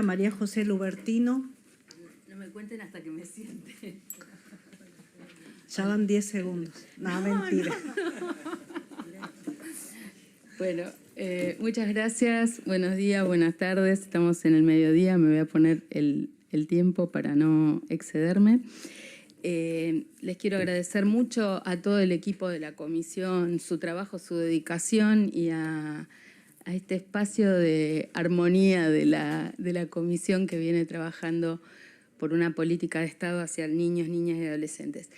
María José Lubertino. No me cuenten hasta que me siente. Ya van 10 segundos. No, mentira. Bueno, muchas gracias. Buenos días, buenas tardes. Estamos en el mediodía. Me voy a poner el tiempo para no excederme. Les quiero agradecer mucho a todo el equipo de la comisión, su trabajo, su dedicación y a este espacio de armonía de la comisión que viene trabajando por una política de Estado hacia niños, niñas y adolescentes.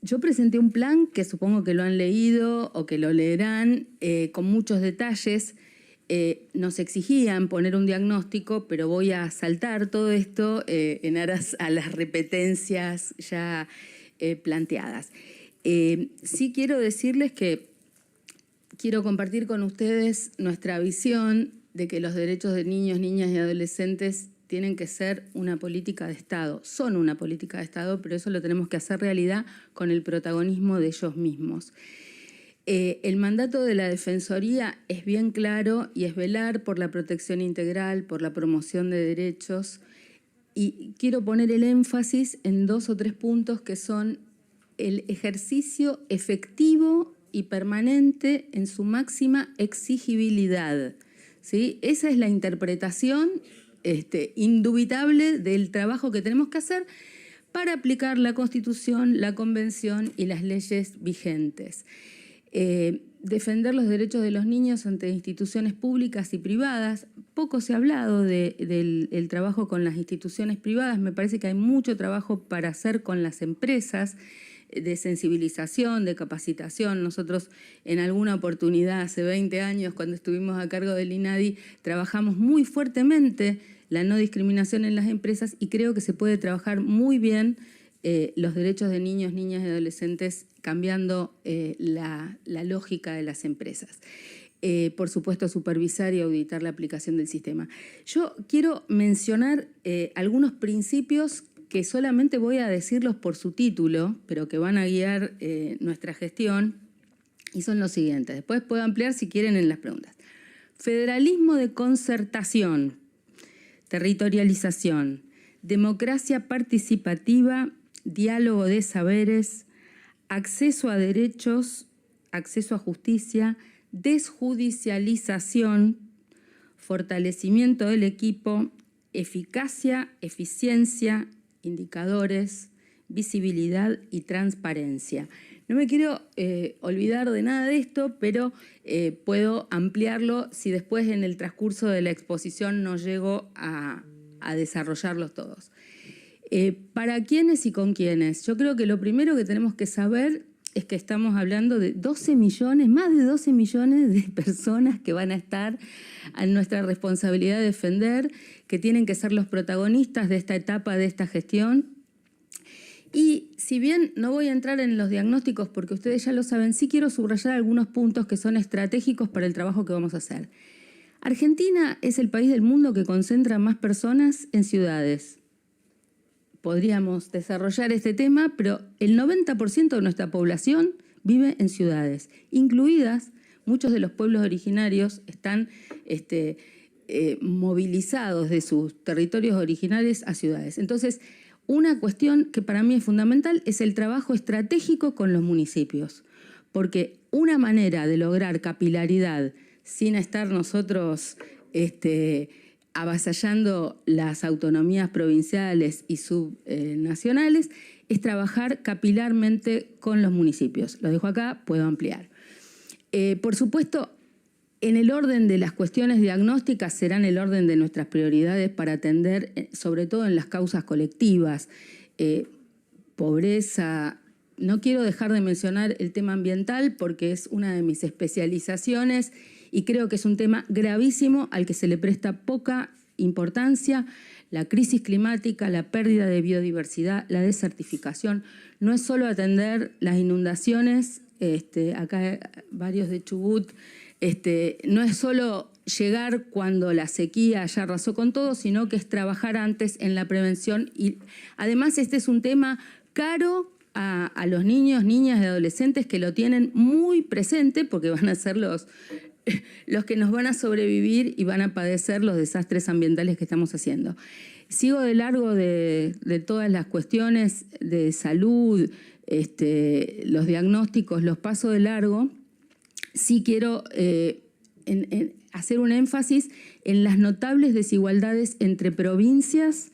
Yo presenté un plan que supongo que lo han leído o que lo leerán con muchos detalles. Nos exigían poner un diagnóstico, pero voy a saltar todo esto en aras a las repetencias ya planteadas. Sí quiero decirles que quiero compartir con ustedes nuestra visión de que los derechos de niños, niñas y adolescentes tienen que ser una política de Estado. Son una política de Estado, pero eso lo tenemos que hacer realidad con el protagonismo de ellos mismos. El mandato de la Defensoría es bien claro y es velar por la protección integral, por la promoción de derechos. Y quiero poner el énfasis en 2 o 3 puntos que son el ejercicio efectivo y permanente en su máxima exigibilidad, ¿sí? Esa es la interpretación indubitable del trabajo que tenemos que hacer para aplicar la Constitución, la Convención y las leyes vigentes. Defender los derechos de los niños ante instituciones públicas y privadas. Poco se ha hablado del trabajo con las instituciones privadas. Me parece que hay mucho trabajo para hacer con las empresas, de sensibilización, de capacitación. Nosotros en alguna oportunidad, hace 20 años, cuando estuvimos a cargo del INADI, trabajamos muy fuertemente la no discriminación en las empresas y creo que se puede trabajar muy bien los derechos de niños, niñas y adolescentes cambiando la lógica de las empresas. Por supuesto, supervisar y auditar la aplicación del sistema. Yo quiero mencionar algunos principios que solamente voy a decirlos por su título, pero que van a guiar nuestra gestión, y son los siguientes. Después puedo ampliar si quieren en las preguntas. Federalismo de concertación, territorialización, democracia participativa, diálogo de saberes, acceso a derechos, acceso a justicia, desjudicialización, fortalecimiento del equipo, eficacia, eficiencia, indicadores, visibilidad y transparencia. No me quiero olvidar de nada de esto, pero puedo ampliarlo si después en el transcurso de la exposición no llego a desarrollarlos todos. ¿Para quiénes y con quiénes? Yo creo que lo primero que tenemos que saber es que estamos hablando de 12 millones, más de 12 millones de personas que van a estar a nuestra responsabilidad de defender, que tienen que ser los protagonistas de esta etapa, de esta gestión. Y si bien no voy a entrar en los diagnósticos porque ustedes ya lo saben, sí quiero subrayar algunos puntos que son estratégicos para el trabajo que vamos a hacer. Argentina es el país del mundo que concentra más personas en ciudades. Podríamos desarrollar este tema, pero el 90% de nuestra población vive en ciudades, incluidas muchos de los pueblos originarios están movilizados de sus territorios originales a ciudades. Entonces, una cuestión que para mí es fundamental es el trabajo estratégico con los municipios, porque una manera de lograr capilaridad sin estar nosotros avasallando las autonomías provinciales y subnacionales, es trabajar capilarmente con los municipios. Lo dejo acá, puedo ampliar. Por supuesto, en el orden de las cuestiones diagnósticas serán el orden de nuestras prioridades para atender, sobre todo en las causas colectivas, pobreza. No quiero dejar de mencionar el tema ambiental porque es una de mis especializaciones y creo que es un tema gravísimo al que se le presta poca importancia. La crisis climática, la pérdida de biodiversidad, la desertificación. No es solo atender las inundaciones, acá varios de Chubut, no es solo llegar cuando la sequía ya arrasó con todo, sino que es trabajar antes en la prevención. Y además este es un tema caro a los niños, niñas y adolescentes que lo tienen muy presente porque van a ser los los que nos van a sobrevivir y van a padecer los desastres ambientales que estamos haciendo. Sigo de largo de todas las cuestiones de salud, los diagnósticos, los paso de largo. Sí quiero hacer un énfasis en las notables desigualdades entre provincias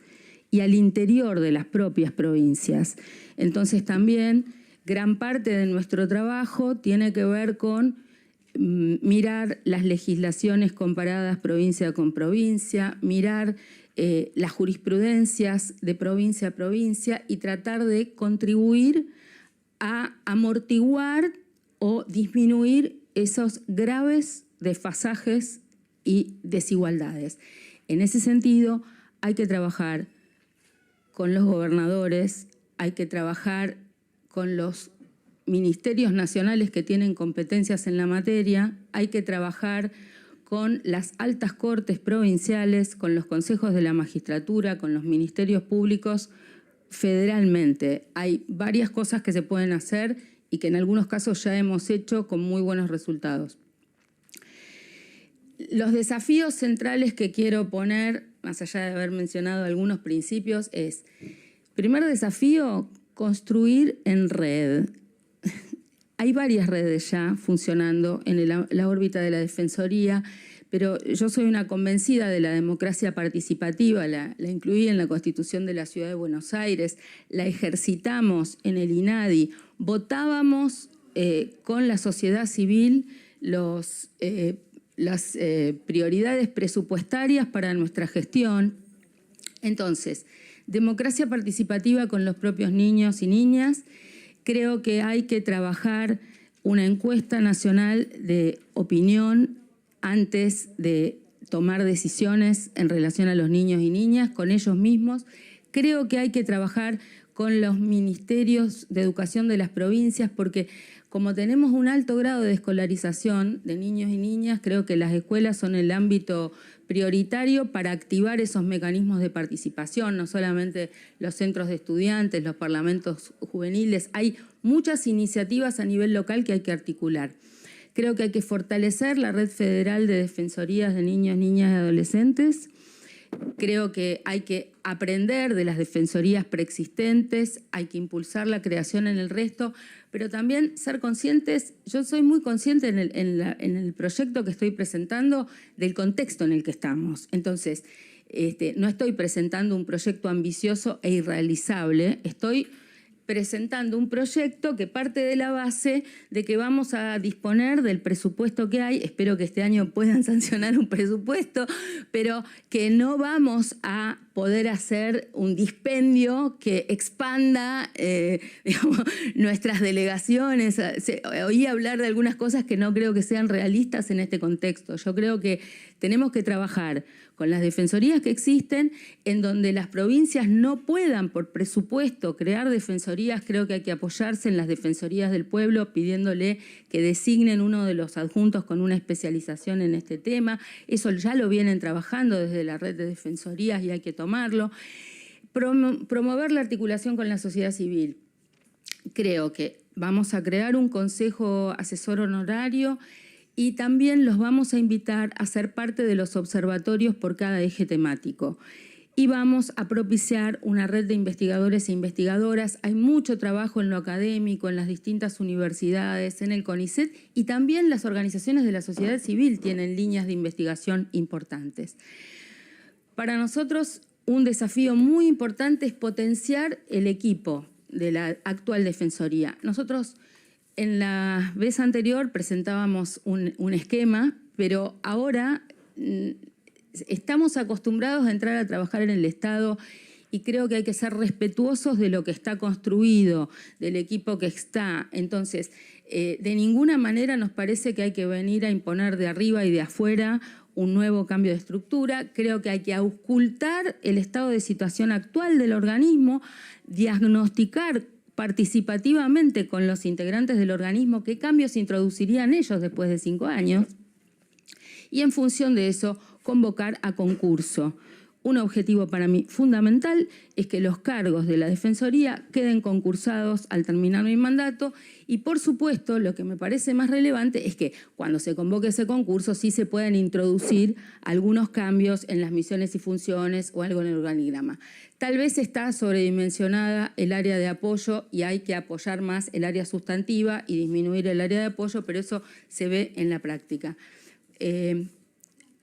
y al interior de las propias provincias. Entonces también gran parte de nuestro trabajo tiene que ver con mirar las legislaciones comparadas provincia con provincia, mirar las jurisprudencias de provincia a provincia y tratar de contribuir a amortiguar o disminuir esos graves desfasajes y desigualdades. En ese sentido, hay que trabajar con los gobernadores, hay que trabajar con los ministerios nacionales que tienen competencias en la materia, hay que trabajar con las altas cortes provinciales, con los consejos de la magistratura, con los ministerios públicos federalmente. Hay varias cosas que se pueden hacer y que en algunos casos ya hemos hecho con muy buenos resultados. Los desafíos centrales que quiero poner, más allá de haber mencionado algunos principios, es, primer desafío, construir en red. Hay varias redes ya funcionando en la órbita de la Defensoría, pero yo soy una convencida de la democracia participativa, la incluí en la Constitución de la Ciudad de Buenos Aires, la ejercitamos en el INADI, votábamos con la sociedad civil las prioridades presupuestarias para nuestra gestión. Entonces, democracia participativa con los propios niños y niñas. Creo que hay que trabajar una encuesta nacional de opinión antes de tomar decisiones en relación a los niños y niñas, con ellos mismos. Creo que hay que trabajar con los ministerios de educación de las provincias, porque como tenemos un alto grado de escolarización de niños y niñas, creo que las escuelas son el ámbito prioritario para activar esos mecanismos de participación, no solamente los centros de estudiantes, los parlamentos juveniles. Hay muchas iniciativas a nivel local que hay que articular. Creo que hay que fortalecer la red federal de defensorías de niños, niñas y adolescentes. Creo que hay que aprender de las defensorías preexistentes, hay que impulsar la creación en el resto, pero también ser conscientes, yo soy muy consciente en el proyecto que estoy presentando del contexto en el que estamos. Entonces, no estoy presentando un proyecto ambicioso e irrealizable, estoy presentando un proyecto que parte de la base de que vamos a disponer del presupuesto que hay. Espero que este año puedan sancionar un presupuesto, pero que no vamos a poder hacer un dispendio que expanda digamos, nuestras delegaciones. Oí hablar de algunas cosas que no creo que sean realistas en este contexto. Yo creo que tenemos que trabajar con las defensorías que existen, en donde las provincias no puedan por presupuesto crear defensorías. Creo que hay que apoyarse en las defensorías del pueblo pidiéndole que designen uno de los adjuntos con una especialización en este tema. Eso ya lo vienen trabajando desde la red de defensorías y hay que tomarlo. Promover la articulación con la sociedad civil. Creo que vamos a crear un consejo asesor honorario y también los vamos a invitar a ser parte de los observatorios por cada eje temático. Y vamos a propiciar una red de investigadores e investigadoras. Hay mucho trabajo en lo académico, en las distintas universidades, en el CONICET, y también las organizaciones de la sociedad civil tienen líneas de investigación importantes. Para nosotros, un desafío muy importante es potenciar el equipo de la actual Defensoría. Nosotros en la vez anterior presentábamos un esquema, pero ahora estamos acostumbrados a entrar a trabajar en el Estado y creo que hay que ser respetuosos de lo que está construido, del equipo que está. Entonces, de ninguna manera nos parece que hay que venir a imponer de arriba y de afuera un nuevo cambio de estructura. Creo que hay que auscultar el estado de situación actual del organismo, diagnosticar participativamente con los integrantes del organismo qué cambios introducirían ellos después de 5 años y en función de eso convocar a concurso un objetivo para mí fundamental es que los cargos de la Defensoría queden concursados al terminar mi mandato y, por supuesto, lo que me parece más relevante es que cuando se convoque ese concurso sí se puedan introducir algunos cambios en las misiones y funciones o algo en el organigrama. Tal vez está sobredimensionada el área de apoyo y hay que apoyar más el área sustantiva y disminuir el área de apoyo, pero eso se ve en la práctica.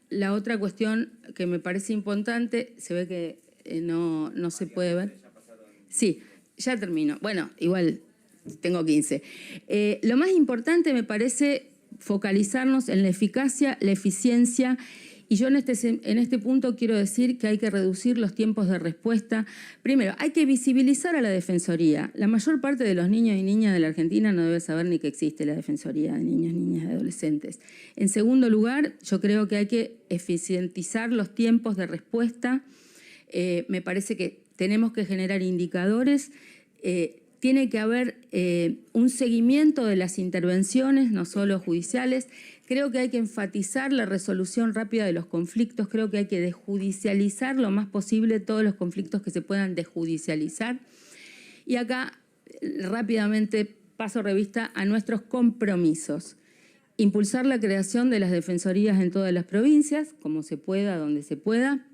La otra cuestión que me parece importante, se ve que no se puede ver. Sí, ya termino. Bueno, igual tengo 15. Lo más importante me parece focalizarnos en la eficacia, la eficiencia. Y yo en este punto quiero decir que hay que reducir los tiempos de respuesta. Primero, hay que visibilizar a la Defensoría. La mayor parte de los niños y niñas de la Argentina no debe saber ni que existe la Defensoría de niños, niñas y adolescentes. En segundo lugar, yo creo que hay que eficientizar los tiempos de respuesta. Me parece que tenemos que generar indicadores. Tiene que haber un seguimiento de las intervenciones, no solo judiciales. Creo que hay que enfatizar la resolución rápida de los conflictos. Creo que hay que desjudicializar lo más posible todos los conflictos que se puedan desjudicializar. Y acá rápidamente paso revista a nuestros compromisos. Impulsar la creación de las defensorías en todas las provincias, como se pueda, donde se pueda.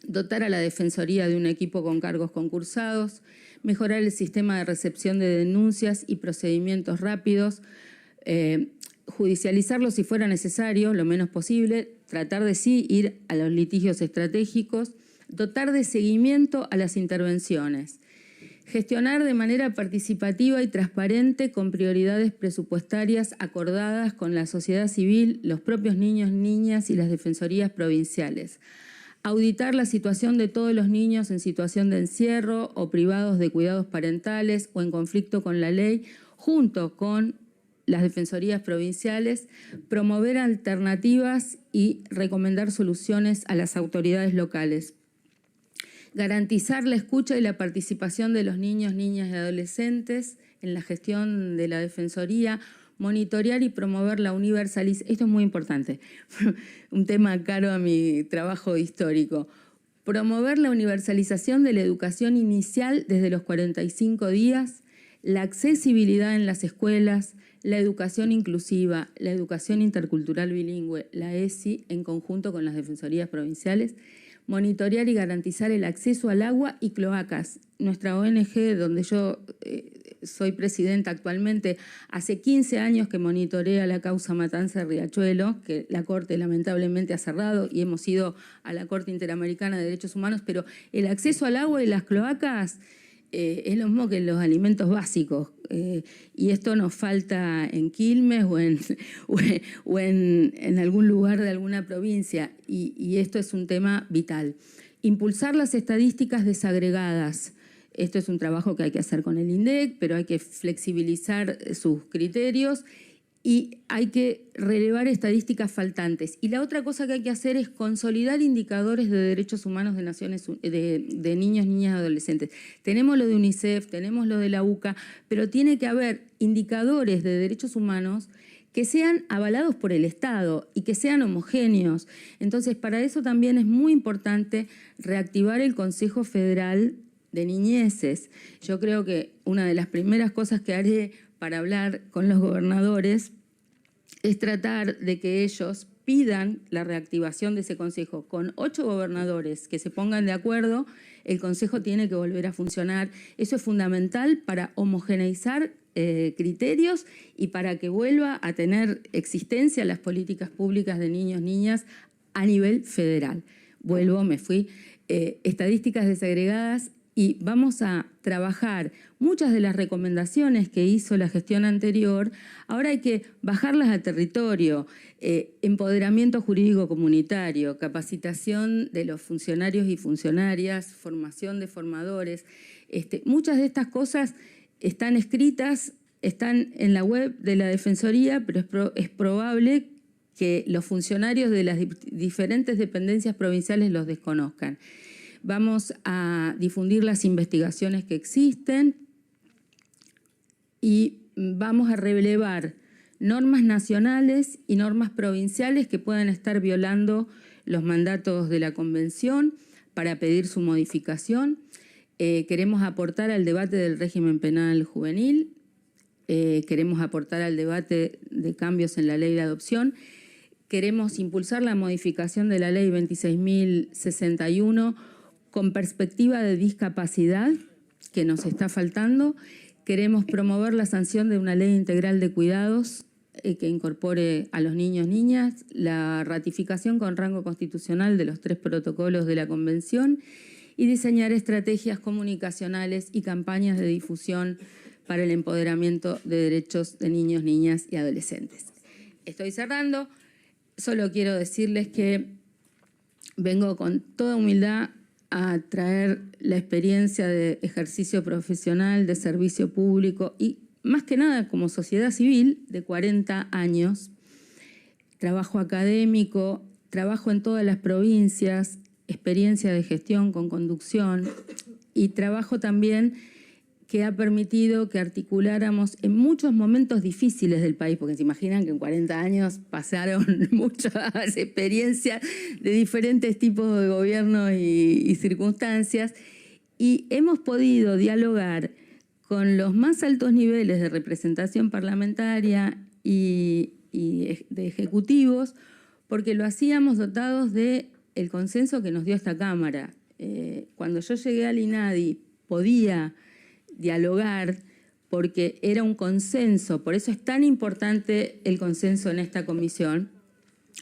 Dotar a la Defensoría de un equipo con cargos concursados. Mejorar el sistema de recepción de denuncias y procedimientos rápidos. Judicializarlo si fuera necesario, lo menos posible. Tratar de sí ir a los litigios estratégicos. Dotar de seguimiento a las intervenciones. Gestionar de manera participativa y transparente con prioridades presupuestarias acordadas con la sociedad civil, los propios niños, niñas y las defensorías provinciales. Auditar la situación de todos los niños en situación de encierro o privados de cuidados parentales o en conflicto con la ley, junto con las defensorías provinciales, promover alternativas y recomendar soluciones a las autoridades locales. Garantizar la escucha y la participación de los niños, niñas y adolescentes en la gestión de la Defensoría, monitorear y promover la universalización. Esto es muy importante, un tema caro a mi trabajo histórico. Promover la universalización de la educación inicial desde los 45 días, la accesibilidad en las escuelas, la educación inclusiva, la educación intercultural bilingüe, la ESI, en conjunto con las defensorías provinciales, monitorear y garantizar el acceso al agua y cloacas. Nuestra ONG, donde yo soy presidenta actualmente, hace 15 años que monitorea la causa Matanza de Riachuelo, que la Corte lamentablemente ha cerrado y hemos ido a la Corte Interamericana de Derechos Humanos, pero el acceso al agua y las cloacas es lo mismo que los alimentos básicos. Y esto nos falta en Quilmes o en algún lugar de alguna provincia. Y esto es un tema vital. Impulsar las estadísticas desagregadas. Esto es un trabajo que hay que hacer con el INDEC, pero hay que flexibilizar sus criterios y hay que relevar estadísticas faltantes. Y la otra cosa que hay que hacer es consolidar indicadores de derechos humanos de niños, niñas y adolescentes. Tenemos lo de UNICEF, tenemos lo de la UCA, pero tiene que haber indicadores de derechos humanos que sean avalados por el Estado y que sean homogéneos. Entonces, para eso también es muy importante reactivar el Consejo Federal de Niñeces. Yo creo que una de las primeras cosas que haré para hablar con los gobernadores es tratar de que ellos pidan la reactivación de ese consejo. Con 8 gobernadores que se pongan de acuerdo, el consejo tiene que volver a funcionar. Eso es fundamental para homogeneizar criterios y para que vuelva a tener existencia las políticas públicas de niños, niñas a nivel federal. Vuelvo, me fui. Estadísticas desagregadas. Y vamos a trabajar muchas de las recomendaciones que hizo la gestión anterior. Ahora hay que bajarlas al territorio, empoderamiento jurídico comunitario, capacitación de los funcionarios y funcionarias, formación de formadores. Muchas de estas cosas están escritas, están en la web de la Defensoría, pero es probable que los funcionarios de las diferentes dependencias provinciales los desconozcan. Vamos a difundir las investigaciones que existen y vamos a relevar normas nacionales y normas provinciales que puedan estar violando los mandatos de la Convención para pedir su modificación. Queremos aportar al debate del régimen penal juvenil, queremos aportar al debate de cambios en la ley de adopción, queremos impulsar la modificación de la ley 26.061 con perspectiva de discapacidad, que nos está faltando. Queremos promover la sanción de una ley integral de cuidados que incorpore a los niños, niñas, la ratificación con rango constitucional de los 3 protocolos de la Convención y diseñar estrategias comunicacionales y campañas de difusión para el empoderamiento de derechos de niños, niñas y adolescentes. Estoy cerrando. Solo quiero decirles que vengo con toda humildad a traer la experiencia de ejercicio profesional, de servicio público y más que nada como sociedad civil de 40 años, trabajo académico, trabajo en todas las provincias, experiencia de gestión con conducción y trabajo también que ha permitido que articuláramos en muchos momentos difíciles del país, porque se imaginan que en 40 años pasaron muchas experiencias de diferentes tipos de gobiernos y circunstancias, y hemos podido dialogar con los más altos niveles de representación parlamentaria y de ejecutivos, porque lo hacíamos dotados del consenso que nos dio esta Cámara. Cuando yo llegué al INADI podía dialogar porque era un consenso, por eso es tan importante el consenso en esta comisión,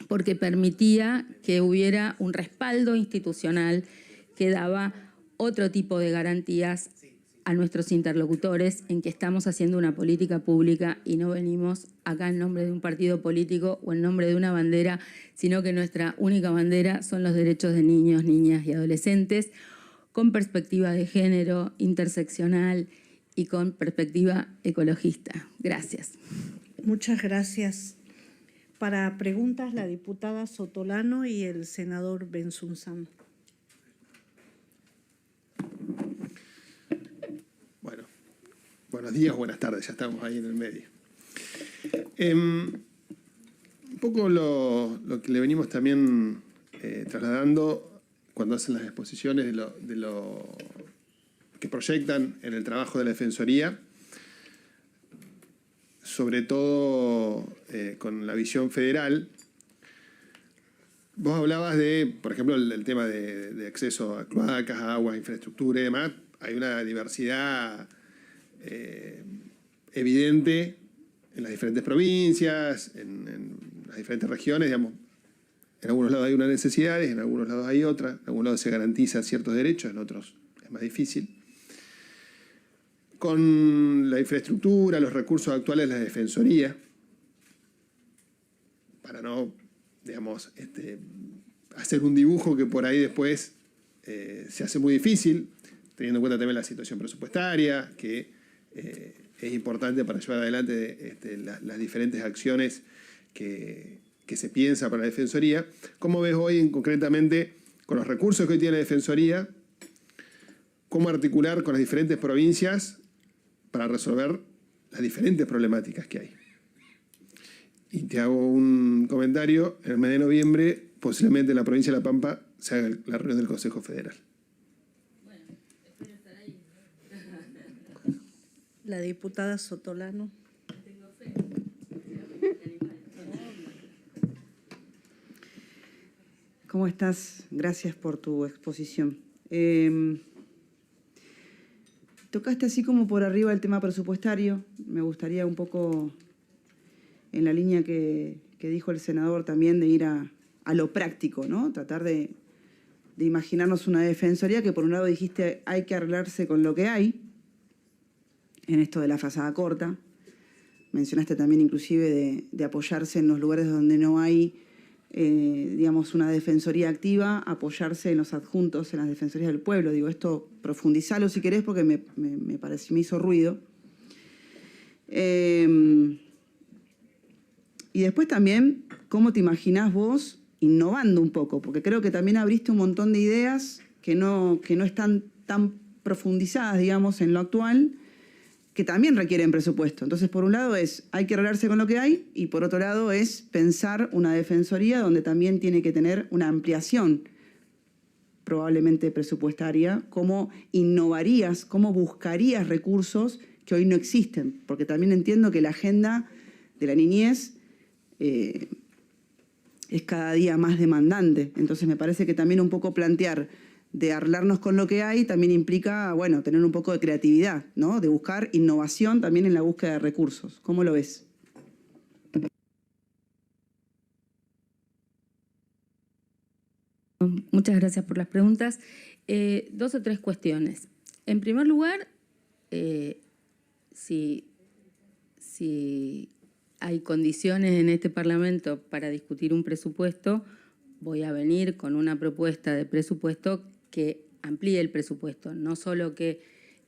porque permitía que hubiera un respaldo institucional que daba otro tipo de garantías a nuestros interlocutores en que estamos haciendo una política pública y no venimos acá en nombre de un partido político o en nombre de una bandera, sino que nuestra única bandera son los derechos de niños, niñas y adolescentes, con perspectiva de género, interseccional y con perspectiva ecologista. Gracias. Muchas gracias. Para preguntas, la diputada Sotolano y el senador Benzunzán. Bueno, buenos días, buenas tardes, ya estamos ahí en el medio. Un poco lo que le venimos también trasladando cuando hacen las exposiciones de lo que proyectan en el trabajo de la Defensoría, sobre todo con la visión federal. Vos hablabas de, por ejemplo, el tema de acceso a cloacas, agua, infraestructura y demás. Hay una diversidad evidente en las diferentes provincias, en las diferentes regiones, digamos. En algunos lados hay unas necesidades, en algunos lados hay otras, en algunos lados se garantizan ciertos derechos, en otros es más difícil. Con la infraestructura, los recursos actuales de la Defensoría, para no, digamos, hacer un dibujo que por ahí después se hace muy difícil, teniendo en cuenta también la situación presupuestaria, que es importante para llevar adelante las diferentes acciones que se piensa para la Defensoría. ¿Cómo ves hoy concretamente, con los recursos que hoy tiene la Defensoría, cómo articular con las diferentes provincias para resolver las diferentes problemáticas que hay? Y te hago un comentario. En el mes de noviembre, posiblemente en la provincia de La Pampa, se haga la reunión del Consejo Federal. Bueno, espero estar ahí. La diputada Sotolano. Tengo fe. ¿Cómo estás? Gracias por tu exposición. Tocaste así como por arriba el tema presupuestario. Me gustaría un poco, en la línea que dijo el senador, también de ir a lo práctico, ¿no? Tratar de imaginarnos una defensoría que por un lado dijiste hay que arreglarse con lo que hay, en esto de la frazada corta. Mencionaste también inclusive de apoyarse en los lugares donde no hay digamos, una defensoría activa, apoyarse en los adjuntos, en las defensorías del pueblo. Digo, esto profundizalo si querés porque me hizo ruido. Y después también, ¿cómo te imaginás vos innovando un poco? Porque creo que también abriste un montón de ideas que no están tan profundizadas, digamos, en lo actual, que también requieren presupuesto. Entonces, por un lado hay que arreglarse con lo que hay, y por otro lado es pensar una defensoría donde también tiene que tener una ampliación probablemente presupuestaria, cómo innovarías, cómo buscarías recursos que hoy no existen, porque también entiendo que la agenda de la niñez es cada día más demandante. Entonces me parece que también un poco plantear de arreglarnos con lo que hay también implica, bueno, tener un poco de creatividad, ¿no? De buscar innovación también en la búsqueda de recursos. ¿Cómo lo ves? Muchas gracias por las preguntas. 2 o 3 cuestiones. En primer lugar, si hay condiciones en este Parlamento para discutir un presupuesto, voy a venir con una propuesta de presupuesto que amplíe el presupuesto, no solo que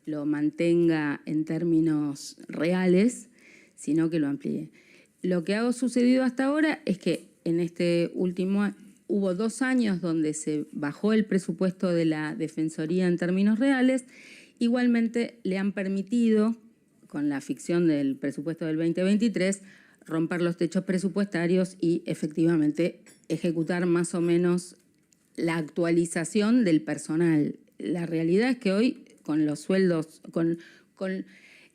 lo mantenga en términos reales, sino que lo amplíe. Lo que ha sucedido hasta ahora es que en este último año hubo 2 años donde se bajó el presupuesto de la Defensoría en términos reales. Igualmente le han permitido, con la ficción del presupuesto del 2023, romper los techos presupuestarios y efectivamente ejecutar más o menos la actualización del personal. La realidad es que hoy con los sueldos, con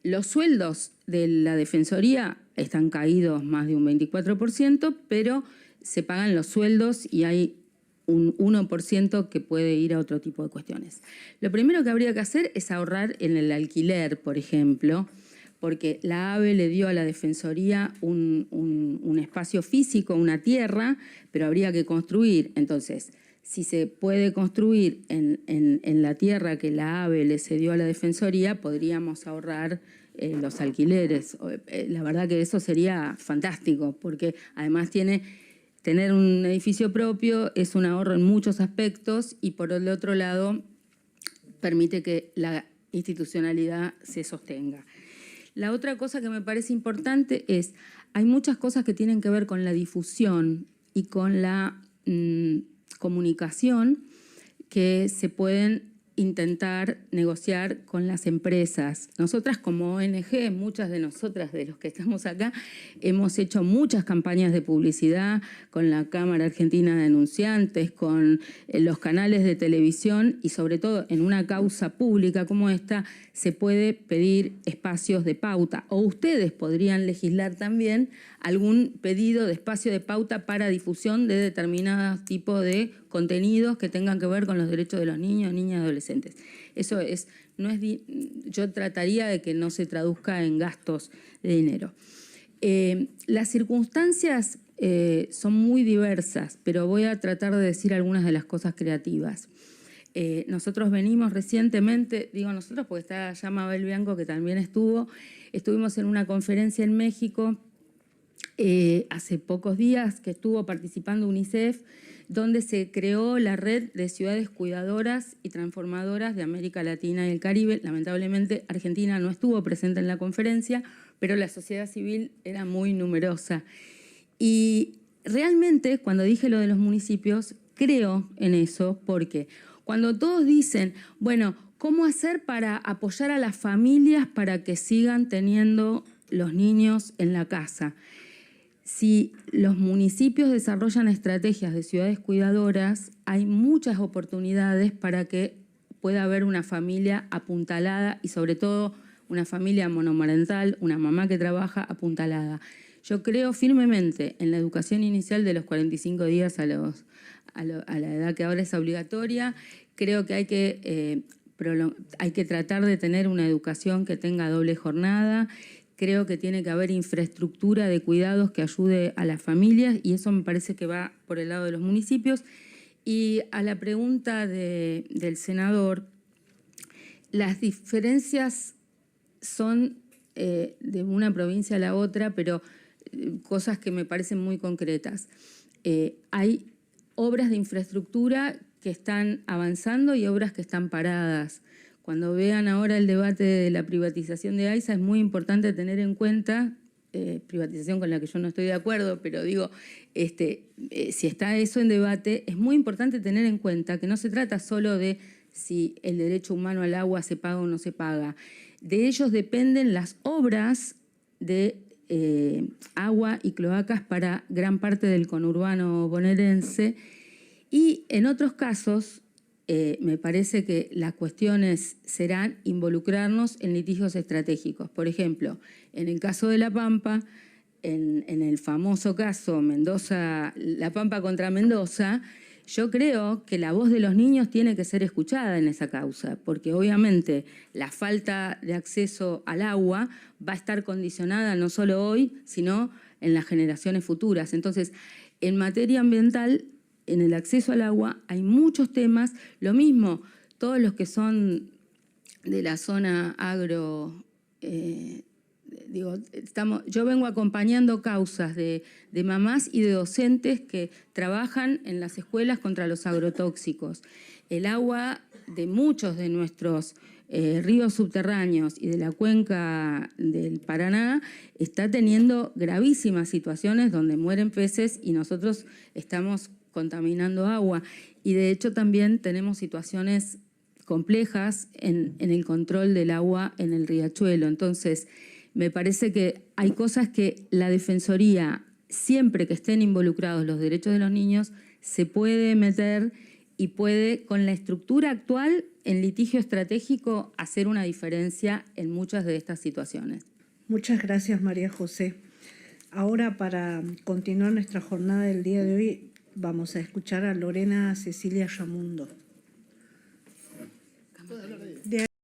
los sueldos de la Defensoría están caídos más de un 24%, pero se pagan los sueldos y hay un 1% que puede ir a otro tipo de cuestiones. Lo primero que habría que hacer es ahorrar en el alquiler, por ejemplo, porque la AVE le dio a la Defensoría un espacio físico, una tierra, pero habría que construir. Entonces, si se puede construir en la tierra que la AVE le cedió a la Defensoría, podríamos ahorrar los alquileres. La verdad que eso sería fantástico, porque además tener un edificio propio es un ahorro en muchos aspectos y por el otro lado permite que la institucionalidad se sostenga. La otra cosa que me parece importante es, hay muchas cosas que tienen que ver con la difusión y con la comunicación que se pueden intentar negociar con las empresas. Nosotras como ONG, muchas de nosotras, de los que estamos acá, hemos hecho muchas campañas de publicidad con la Cámara Argentina de Denunciantes, con los canales de televisión y sobre todo en una causa pública como esta se puede pedir espacios de pauta o ustedes podrían legislar también algún pedido de espacio de pauta para difusión de determinados tipos de contenidos que tengan que ver con los derechos de los niños, niñas y adolescentes. Eso yo trataría de que no se traduzca en gastos de dinero. Las circunstancias son muy diversas, pero voy a tratar de decir algunas de las cosas creativas. Nosotros venimos recientemente, digo nosotros porque está allá Mabel Bianco que también estuvimos en una conferencia en México hace pocos días que estuvo participando UNICEF, donde se creó la red de ciudades cuidadoras y transformadoras de América Latina y el Caribe. Lamentablemente Argentina no estuvo presente en la conferencia, pero la sociedad civil era muy numerosa. Y realmente cuando dije lo de los municipios, creo en eso, porque cuando todos dicen, bueno, ¿cómo hacer para apoyar a las familias para que sigan teniendo los niños en la casa? Si los municipios desarrollan estrategias de ciudades cuidadoras, hay muchas oportunidades para que pueda haber una familia apuntalada y sobre todo una familia monomarental, una mamá que trabaja apuntalada. Yo creo firmemente en la educación inicial de los 45 días a la edad que ahora es obligatoria. Creo que hay que tratar de tener una educación que tenga doble jornada. Creo que tiene que haber infraestructura de cuidados que ayude a las familias y eso me parece que va por el lado de los municipios. Y a la pregunta del senador, las diferencias son de una provincia a la otra, pero cosas que me parecen muy concretas. Hay obras de infraestructura que están avanzando y obras que están paradas. Cuando vean ahora el debate de la privatización de AISA, es muy importante tener en cuenta, privatización con la que yo no estoy de acuerdo, pero digo, si está eso en debate, es muy importante tener en cuenta que no se trata solo de si el derecho humano al agua se paga o no se paga. De ellos dependen las obras de agua y cloacas para gran parte del conurbano bonaerense y en otros casos me parece que las cuestiones serán involucrarnos en litigios estratégicos. Por ejemplo, en el caso de La Pampa, en el famoso caso Mendoza, La Pampa contra Mendoza, yo creo que la voz de los niños tiene que ser escuchada en esa causa, porque obviamente la falta de acceso al agua va a estar condicionada no solo hoy, sino en las generaciones futuras. Entonces, en materia ambiental, en el acceso al agua hay muchos temas. Lo mismo, todos los que son de la zona agro, yo vengo acompañando causas de mamás y de docentes que trabajan en las escuelas contra los agrotóxicos. El agua de muchos de nuestros ríos subterráneos y de la cuenca del Paraná está teniendo gravísimas situaciones donde mueren peces y nosotros estamos contaminando agua. Y de hecho también tenemos situaciones complejas en el control del agua en el riachuelo. Entonces, me parece que hay cosas que la Defensoría, siempre que estén involucrados los derechos de los niños, se puede meter y puede, con la estructura actual, en litigio estratégico, hacer una diferencia en muchas de estas situaciones. Muchas gracias, María José. Ahora, para continuar nuestra jornada del día de hoy, vamos a escuchar a Lorena Cecilia Yamundo.